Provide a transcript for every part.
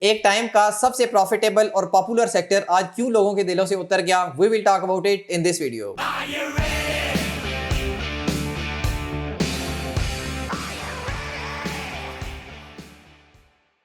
एक टाइम का सबसे प्रॉफिटेबल और पॉपुलर सेक्टर आज क्यों लोगों के दिलों से उतर गया, we will talk about it in this video.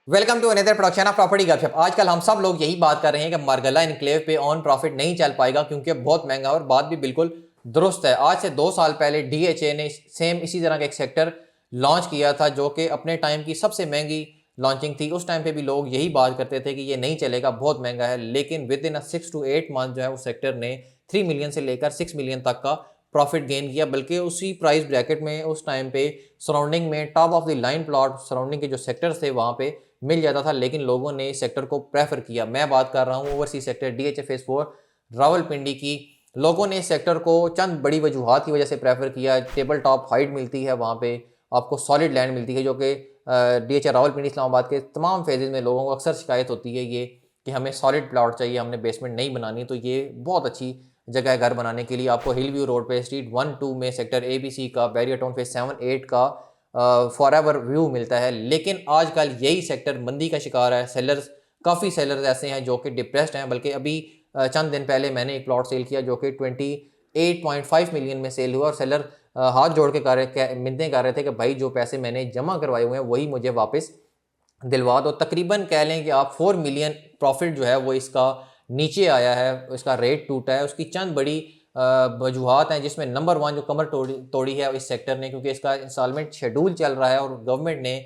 Welcome to another production of property Gupshup. आजकल हम सब लोग यही बात कर रहे हैं कि मारगला इनक्लेव पे ऑन प्रॉफिट नहीं चल पाएगा क्योंकि बहुत महंगा, और बात भी बिल्कुल दुरुस्त है। आज से 2 साल पहले डीएचए ने सेम इसी तरह का एक सेक्टर लॉन्च किया था जो कि अपने टाइम की सबसे महंगी लॉन्चिंग थी। उस टाइम पे भी लोग यही बात करते थे कि ये नहीं चलेगा, बहुत महंगा है, लेकिन विद इन 6 to 8 मंथ जो है उस सेक्टर ने 3 मिलियन से लेकर 6 मिलियन तक का प्रॉफिट गेन किया। बल्कि उसी प्राइस ब्रैकेट में उस टाइम पे सराउंडिंग में top of the line plot surrounding के जो सेक्टर्स थे वहाँ पे मिल जाता था, लेकिन लोगों ने इस सेक्टर को प्रेफर किया। मैं बात कर रहा हूँ overseas sector DHA phase 4 Rawalpindi की। लोगों ने इस सेक्टर को चंद बड़ी वजूहात की वजह से प्रेफर किया। टेबल टॉप हाइट मिलती है, वहाँ पे आपको सॉलिड लैंड मिलती है, जो कि डीएचए रावलपिंडी इस्लामाबाद के तमाम फेजेज में लोगों को अक्सर शिकायत होती है ये कि हमें सॉलिड प्लॉट चाहिए, हमने बेसमेंट नहीं बनानी। तो ये बहुत अच्छी जगह है घर बनाने के लिए। आपको हिल व्यू रोड पे स्ट्रीट 1-2 में सेक्टर ABC का बैरियर टाउन फेज 7-8 का फॉर एवर व्यू मिलता है। लेकिन आजकल यही सेक्टर मंदी का शिकार है। सेलर्स, काफ़ी सेलर्स ऐसे हैं जो कि डिप्रेस्ड हैं। बल्कि अभी चंद दिन पहले मैंने एक प्लॉट सेल किया जो कि 28.5 मिलियन में सेल हुआ, और सेलर हाथ जोड़ के मिन्नतें कर रहे थे कि भाई जो पैसे मैंने जमा करवाए हुए हैं वही मुझे वापस दिलवा दो। तकरीबन कह लें कि आप 4 मिलियन प्रॉफिट जो है वो इसका नीचे आया है, इसका रेट टूटा है। उसकी चंद बड़ी वजूहात हैं, जिसमें नंबर 1 जो कमर तोड़ी है इस सेक्टर ने, क्योंकि इसका इंस्टॉलमेंट शेड्यूल चल रहा है और गवर्नमेंट ने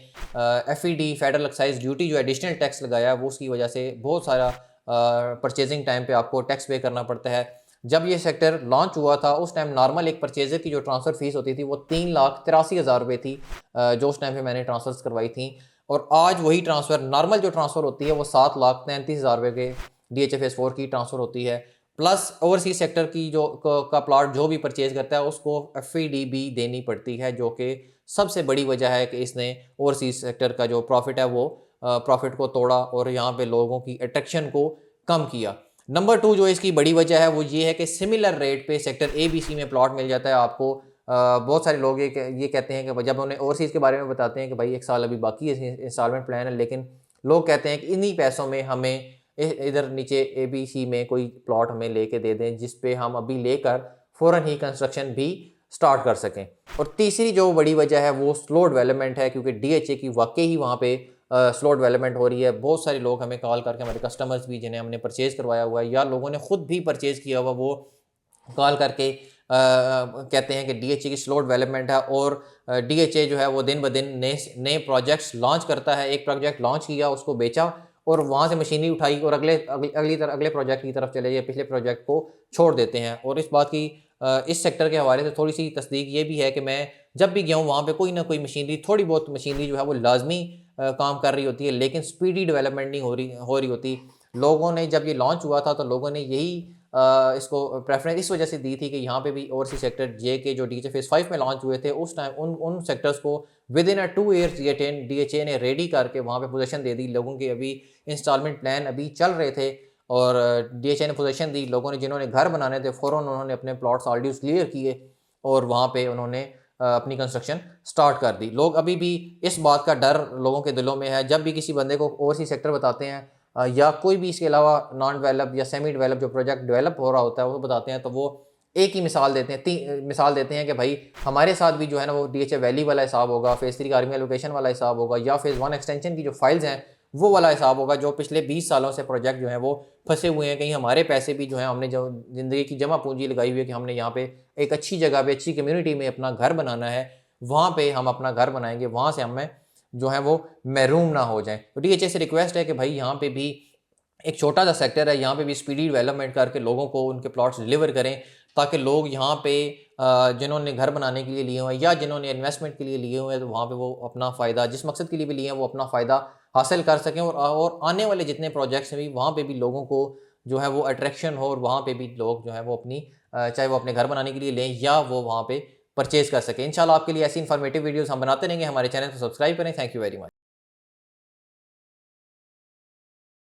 FED फेडरल एक्साइज ड्यूटी जो एडिशनल टैक्स लगाया है वो उसकी वजह से बहुत सारा परचेजिंग टाइम पे आपको टैक्स पे करना पड़ता है। जब ये सेक्टर लॉन्च हुआ था उस टाइम नॉर्मल एक परचेजर की जो ट्रांसफ़र फीस होती थी वो 3,83,000 रुपये थी, जो उस टाइम पे मैंने ट्रांसफ़र्स करवाई थी। और आज वही ट्रांसफ़र नॉर्मल जो ट्रांसफ़र होती है वो 7,33,000 रुपये के DHFS 4 की ट्रांसफ़र होती है। प्लस ओवरसीज सेक्टर की जो का प्लॉट जो भी परचेज करता है उसको FED भी देनी पड़ती है, जो कि सबसे बड़ी वजह है कि इसने ओवरसीज सेक्टर का जो प्रॉफिट है वो प्रॉफिट को तोड़ा और यहाँ पे लोगों की अट्रैक्शन को कम किया। नंबर 2 जो इसकी बड़ी वजह है वो ये है कि सिमिलर रेट पे सेक्टर ABC में प्लॉट मिल जाता है आपको। बहुत सारे लोग ये कहते हैं कि जब उन्हें ओवरसीज़ के बारे में बताते हैं कि भाई 1 साल अभी बाकी है इंस्टॉलमेंट प्लान है, लेकिन लोग कहते हैं कि इन्हीं पैसों में हमें इधर नीचे ABC में कोई प्लॉट हमें लेके दे दें जिस पे हम अभी लेकर फ़ौरन ही कंस्ट्रक्शन भी स्टार्ट कर सकें। और तीसरी जो बड़ी वजह है वो स्लो डेवलपमेंट है, क्योंकि DHA की वाकई ही वहाँ पे स्लो डेवलपमेंट हो रही है। बहुत सारे लोग हमें कॉल करके, हमारे कस्टमर्स भी जिन्हें हमने परचेज़ करवाया हुआ है या लोगों ने ख़ुद भी परचेज़ किया हुआ, वो कॉल करके कहते हैं कि DHA की स्लो डेवलपमेंट है। और DHA जो है वो दिन ब दिन नए प्रोजेक्ट्स लॉन्च करता है। एक प्रोजेक्ट लॉन्च किया, उसको बेचा और वहाँ से मशीनरी उठाई और अगले प्रोजेक्ट की तरफ चले गए, पिछले प्रोजेक्ट को छोड़ देते हैं। और इस बात की इस सेक्टर के हवाले से थोड़ी सी तस्दीक ये भी है कि मैं जब भी गया हूँ वहाँ पे कोई ना कोई मशीनरी, थोड़ी बहुत मशीनरी जो है वो लाजमी काम कर रही होती है, लेकिन स्पीडी डेवलपमेंट नहीं हो रही होती। लोगों ने जब ये लॉन्च हुआ था तो लोगों ने यही इसको प्रेफरेंस इस वजह से दी थी कि यहाँ पे भी ओवरसीज सेक्टर जे के जो DHA फेज 5 में लॉन्च हुए थे उस टाइम उन सेक्टर्स को विद इन 2 ईयर्स DHA ने रेडी करके वहाँ पे पोजीशन दे दी लोगों के। अभी इंस्टॉलमेंट प्लान अभी चल रहे थे और DHA ने पोजीशन दी लोगों ने, जिन्होंने घर बनाने थे फ़ौरन उन्होंने अपने प्लॉट्स ऑलरेडी क्लियर किए और वहाँ पे उन्होंने अपनी कंस्ट्रक्शन स्टार्ट कर दी। लोग अभी भी इस बात का डर लोगों के दिलों में है। जब भी किसी बंदे को ओवरसीज सेक्टर बताते हैं या कोई भी इसके अलावा नॉन डेवलप या सेमी डेवलप जो प्रोजेक्ट डेवलप हो रहा होता है वो बताते हैं, तो वो एक ही मिसाल देते हैं, मिसाल देते हैं कि भाई हमारे साथ भी जो है ना वो DHA वैली वाला हिसाब होगा, फेज 3 का आर्मी एलोकेशन वाला हिसाब होगा, या फेज़ 1 एक्सटेंशन की जो फाइल्स हैं वो वाला हिसाब होगा। जो पिछले 20 सालों से प्रोजेक्ट जो है वो फंसे हुए हैं, कहीं हमारे पैसे भी जो है हमने जो ज़िंदगी की जमा पूंजी लगाई हुई है कि हमने यहाँ पे एक अच्छी जगह पे अच्छी कम्युनिटी में अपना घर बनाना है, वहाँ पे हम अपना घर बनाएंगे, वहाँ से हमें जो है वो महरूम ना हो जाएं। तो DHA से रिक्वेस्ट है कि भाई यहाँ पे भी एक छोटा सा सेक्टर है, यहाँ पे भी स्पीडी डेवलपमेंट करके लोगों को उनके प्लॉट्स डिलीवर करें, ताकि लोग यहाँ पे जिन्होंने घर बनाने के लिए लिए हुए हैं या जिन्होंने इन्वेस्टमेंट के लिए लिए हुए हैं तो वहाँ पे वो अपना फ़ायदा, जिस मकसद के लिए भी लिए हैं वो अपना फ़ायदा हासिल कर सकें। और आने वाले जितने प्रोजेक्ट्स हैं भी वहाँ पे भी लोगों को जो है वो अट्रैक्शन हो और वहाँ पे भी लोग जो है वो अपनी चाहे वो अपने घर बनाने के लिए लें या वो वहाँ पे परचेज़ कर सकें। इंशाल्लाह आपके लिए ऐसी इन्फॉर्मेटिव वीडियोज़ हम बनाते रहेंगे। हमारे चैनल को सब्सक्राइब करें। Thank you very much.